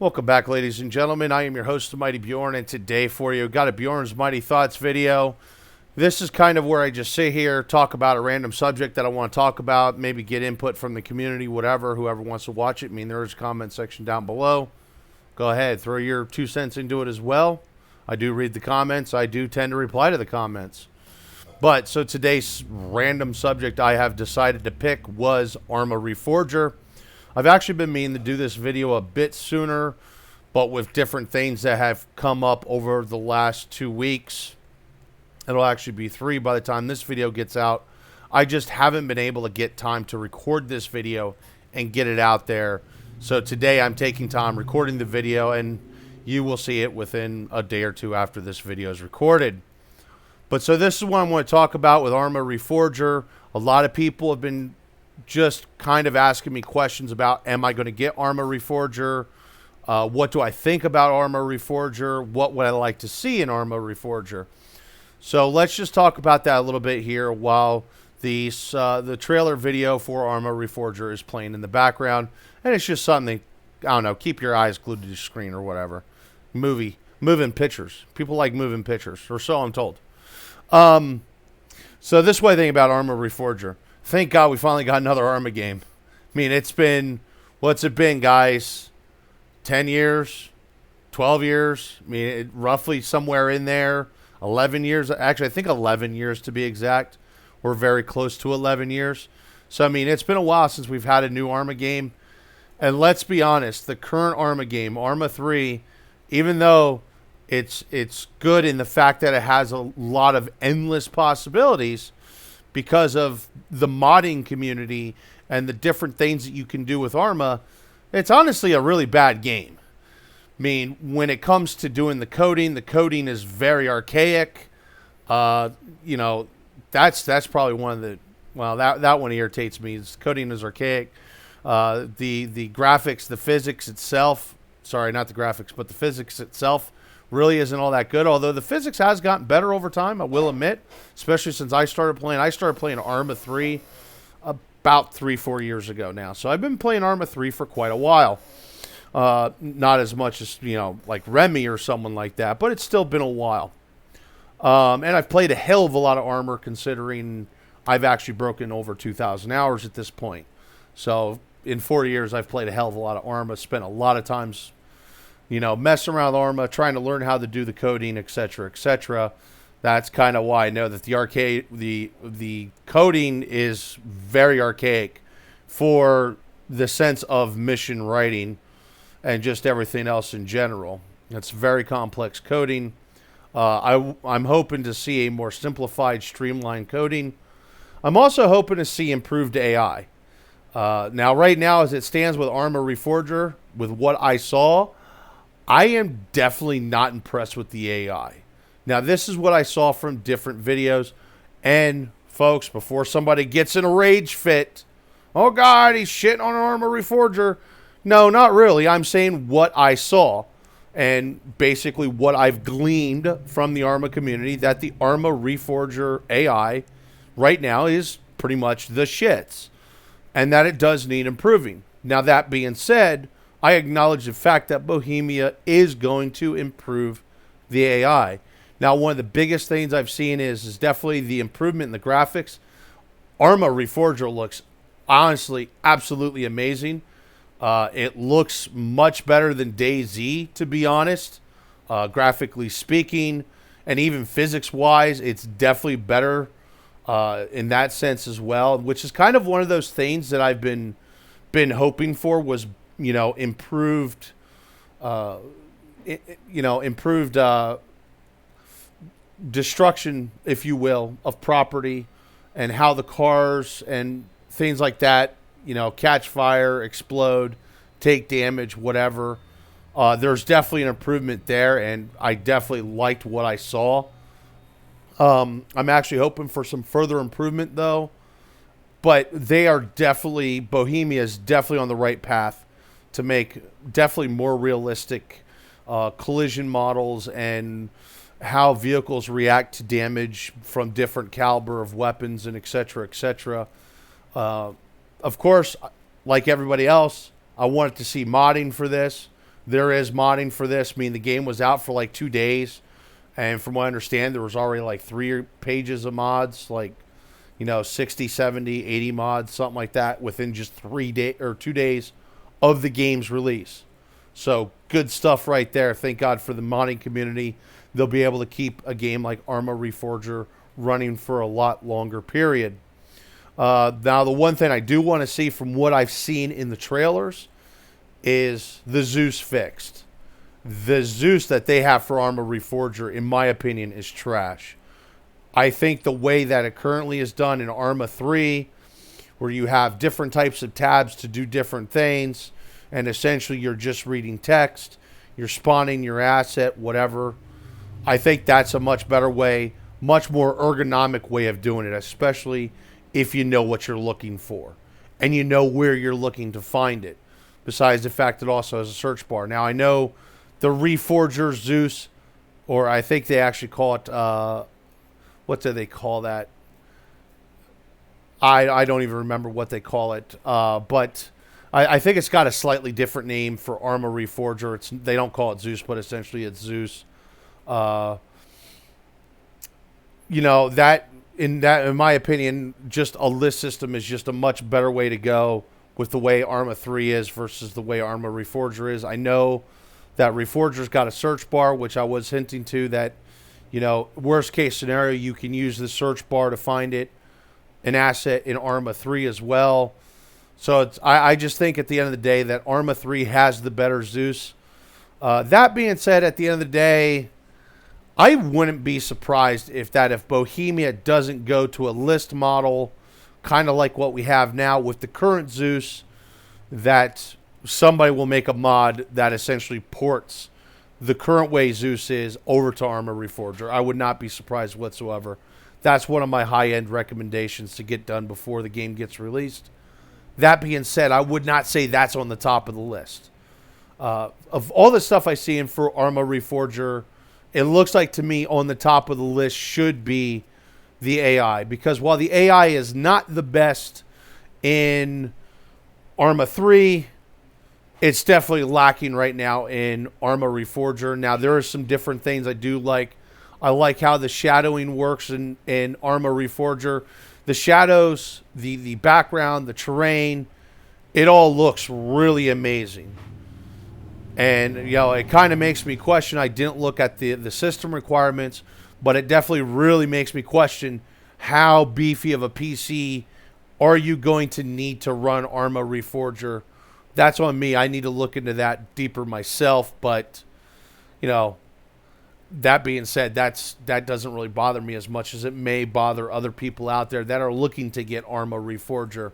Welcome back, ladies and gentlemen. I am your host, the Mighty Bjorn, and today for you, got a Bjorn's Mighty Thoughts video. This is kind of where I just sit here, talk about a random subject that I want to talk about, maybe get input from the community, whatever, whoever wants to watch it. I mean, there is a comment section down below. Go ahead, throw your 2 cents into it as well. I do read the comments. I do tend to reply to the comments. But, so today's random subject I have decided to pick was ARMA Reforger. I've actually been meaning to do this video a bit sooner, but with different things that have come up over the last 2 weeks. It'll actually be 3 by the time this video gets out. I just haven't been able to get time to record this video and get it out there. So today I'm taking time recording the video, and you will see it within a day or two after this video is recorded. But so this is what I want to talk about with ARMA Reforger. A lot of people have been just kind of asking me questions about, am I going to get ARMA Reforger? What do I think about ARMA Reforger? What would I like to see in ARMA Reforger? So let's just talk about that a little bit here while the trailer video for ARMA Reforger is playing in the background. And it's just something, I don't know, keep your eyes glued to the screen or whatever. Moving pictures. People like moving pictures, or so I'm told. So this way thing about ARMA Reforger. Thank God we finally got another ARMA game. I mean, it's been, what's it been, guys? 10 years? 12 years? I mean, roughly somewhere in there. 11 years. Actually, I think 11 years to be exact. We're very close to 11 years. So, I mean, it's been a while since we've had a new ARMA game. And let's be honest, the current ARMA game, ARMA 3, even though it's good in the fact that it has a lot of endless possibilities, because of the modding community and the different things that you can do with ARMA, it's honestly a really bad game. I mean, when it comes to doing the coding is very archaic. You know, that's probably one of the, well, that one irritates me. Coding is archaic. The graphics, the physics itself, sorry, not the graphics, but the physics itself really isn't all that good, although the physics has gotten better over time, I will admit, especially since I started playing ARMA 3 about 3-4 years ago now. So I've been playing ARMA 3 for quite a while. Not as much as, you know, like Remy or someone like that, but it's still been a while. And I've played a hell of a lot of ARMA, considering I've actually broken over 2,000 hours at this point. So in 4 years, I've played a hell of a lot of ARMA, spent a lot of times, you know, messing around with ARMA, trying to learn how to do the coding, etc., etc. That's kind of why I know that the coding is very archaic for the sense of mission writing and just everything else in general. It's very complex coding. I'm hoping to see a more simplified, streamlined coding. I'm also hoping to see improved AI. Now, right now, as it stands with ARMA Reforger, with what I saw, I am definitely not impressed with the AI. Now, this is what I saw from different videos. And, folks, before somebody gets in a rage fit, oh, God, he's shitting on ARMA Reforger. No, not really. I'm saying what I saw. And basically what I've gleaned from the ARMA community, that the ARMA Reforger AI right now is pretty much the shits. And that it does need improving. Now, that being said, I acknowledge the fact that Bohemia is going to improve the AI. Now, one of the biggest things I've seen is definitely the improvement in the graphics. ARMA Reforger looks, honestly, absolutely amazing. It looks much better than DayZ, to be honest, graphically speaking. And even physics-wise, it's definitely better in that sense as well, which is kind of one of those things that I've been hoping for, was, you know, improved destruction, if you will, of property, and how the cars and things like that, you know, catch fire, explode, take damage, whatever. There's definitely an improvement there, and I definitely liked what I saw. I'm actually hoping for some further improvement, though. But they are definitely, Bohemia is definitely on the right path to make definitely more realistic collision models and how vehicles react to damage from different caliber of weapons and et cetera, et cetera. Of course, like everybody else, I wanted to see modding for this. There is modding for this. I mean, the game was out for like 2 days. And from what I understand, there was already like 3 pages of mods, like, 60, 70, 80 mods, something like that, within just 3 days or 2 days of the game's release. So good stuff right there. Thank God for the modding community. They'll be able to keep a game like ARMA Reforger running for a lot longer period. Now, the one thing I do want to see from what I've seen in the trailers is the Zeus fixed. The Zeus that they have for ARMA Reforger, in my opinion, is trash. I think the way that it currently is done in ARMA 3, where you have different types of tabs to do different things, and essentially you're just reading text, you're spawning your asset, whatever. I think that's a much better way, much more ergonomic way of doing it, especially if you know what you're looking for and you know where you're looking to find it, besides the fact it also has a search bar. Now, I know the Reforger Zeus, or I think they actually call it, what do they call that? I don't even remember what they call it, but I think it's got a slightly different name for ARMA Reforger. They don't call it Zeus, but essentially it's Zeus. That in my opinion, just a list system is just a much better way to go with the way ARMA 3 is versus the way ARMA Reforger is. I know that Reforger's got a search bar, which I was hinting to that, worst case scenario, you can use the search bar to find an asset in ARMA 3 as well. So I just think at the end of the day that ARMA 3 has the better Zeus. That being said, at the end of the day, I wouldn't be surprised if Bohemia doesn't go to a list model, kind of like what we have now with the current Zeus, that somebody will make a mod that essentially ports the current way Zeus is over to ARMA Reforger. I would not be surprised whatsoever. That's one of my high-end recommendations to get done before the game gets released. That being said, I would not say that's on the top of the list. Of all the stuff I see in for ARMA Reforger, it looks like to me on the top of the list should be the AI. Because while the AI is not the best in ARMA 3, it's definitely lacking right now in ARMA Reforger. Now, there are some different things I do like. I like how the shadowing works in ARMA Reforger. The shadows, the background, the terrain, it all looks really amazing. And, it kind of makes me question. I didn't look at the system requirements, but it definitely really makes me question how beefy of a PC are you going to need to run ARMA Reforger. That's on me. I need to look into that deeper myself. But, that being said, that doesn't really bother me as much as it may bother other people out there that are looking to get ARMA Reforger.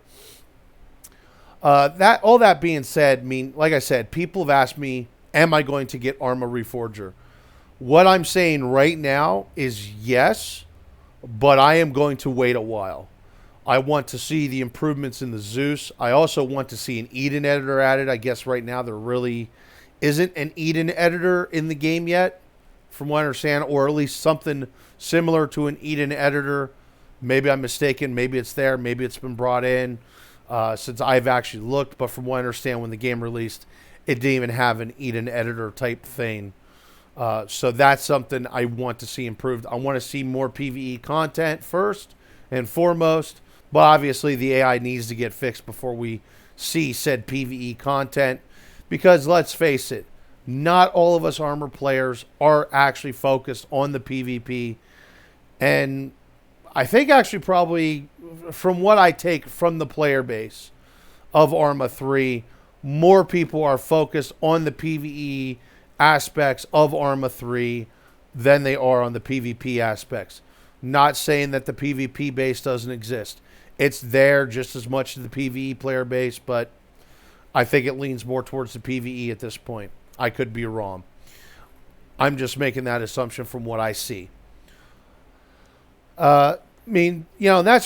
All that being said, like I said, people have asked me, am I going to get ARMA Reforger? What I'm saying right now is yes, but I am going to wait a while. I want to see the improvements in the Zeus. I also want to see an Eden editor added. I guess right now there really isn't an Eden editor in the game yet, from what I understand, or at least something similar to an Eden editor. Maybe I'm mistaken. Maybe it's there. Maybe it's been brought in. Since I've actually looked, but from what I understand, when the game released, it didn't even have an Eden editor type thing. So that's something I want to see improved. I want to see more PvE content first and foremost, but obviously the AI needs to get fixed before we see said PvE content, because let's face it, not all of us Armor players are actually focused on the PvP, and I think actually probably from what I take from the player base of ARMA 3, more people are focused on the PvE aspects of ARMA 3 than they are on the PvP aspects. Not saying that the PvP base doesn't exist. It's there just as much as the PvE player base, but I think it leans more towards the PvE at this point. I could be wrong. I'm just making that assumption from what I see. That's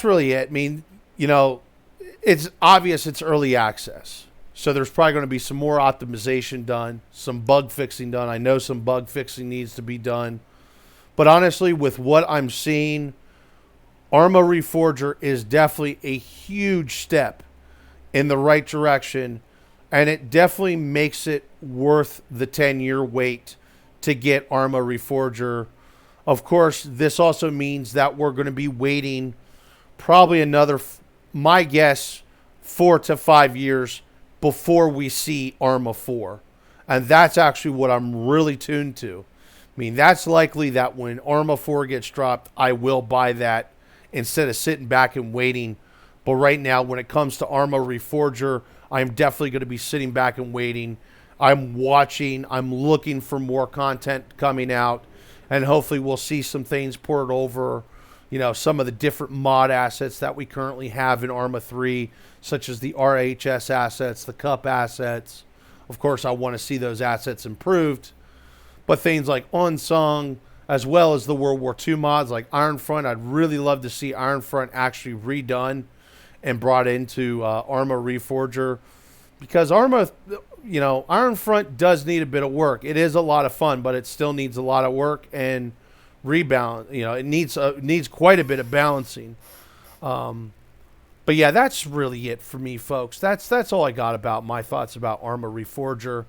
really it. It's obvious it's early access. So there's probably going to be some more optimization done, some bug fixing done. I know some bug fixing needs to be done. But honestly, with what I'm seeing, ARMA Reforger is definitely a huge step in the right direction And it definitely makes it worth the 10-year wait to get ARMA Reforger. Of course, this also means that we're going to be waiting probably another, my guess, 4 to 5 years before we see ARMA 4. And that's actually what I'm really tuned to. I mean, that's likely that when ARMA 4 gets dropped, I will buy that instead of sitting back and waiting. But right now, when it comes to ARMA Reforger, I'm definitely going to be sitting back and waiting. I'm watching. I'm looking for more content coming out. And hopefully we'll see some things poured over, you know, some of the different mod assets that we currently have in ARMA 3, such as the RHS assets, the Cup assets. Of course, I want to see those assets improved. But things like Unsung, as well as the World War II mods like Iron Front, I'd really love to see Iron Front actually redone and brought into ARMA Reforger. Because ARMA, you know, Iron Front does need a bit of work. It is a lot of fun, but it still needs a lot of work and rebound. You know, it needs quite a bit of balancing. But yeah, that's really it for me, folks. That's all I got about my thoughts about ARMA Reforger.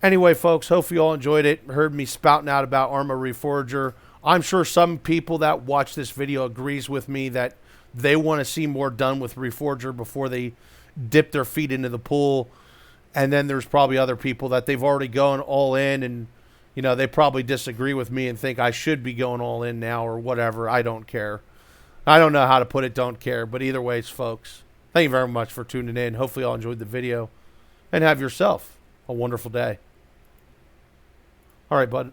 Anyway, folks, hopefully you all enjoyed it. Heard me spouting out about ARMA Reforger. I'm sure some people that watch this video agrees with me that they want to see more done with Reforger before they dip their feet into the pool. And then there's probably other people that they've already gone all in and, you know, they probably disagree with me and think I should be going all in now or whatever. I don't care. I don't know how to put it, don't care. But either ways, folks, thank you very much for tuning in. Hopefully you all enjoyed the video and have yourself a wonderful day. All right, bud.